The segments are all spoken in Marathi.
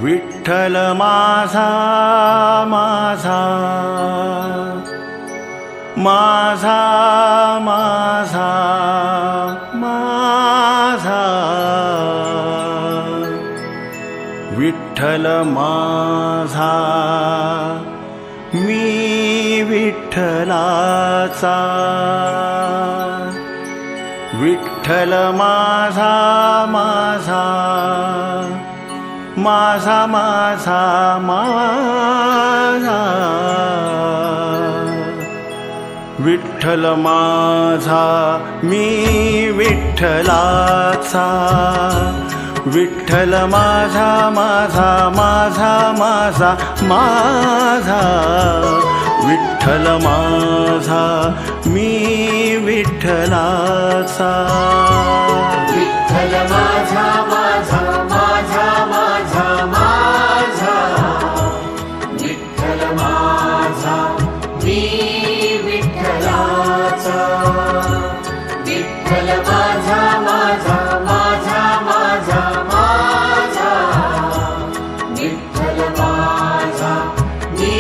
विठ्ठल माझा माझा माझा माझा माझा विठ्ठल माझा मी विठ्ठलाचा विठ्ठल माझा माझा माझा माझा माझा विठ्ठल माझा मी विठ्ठलाचा विठ्ठल माझा माझा माझा माझा माझा विठ्ठल माझा मी विठ्ठलाचा विठ्ठल माझा माझा माझा माझा माझा विठ्ठल माझा मी विठ्ठलाचा विठ्ठल माझा माझा माझा माझा माझा विठ्ठल माझा मी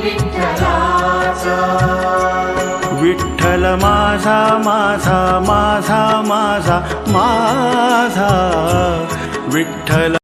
विठ्ठलाचा विठ्ठल माझा माझा माझा माझा माझा विठ्ठल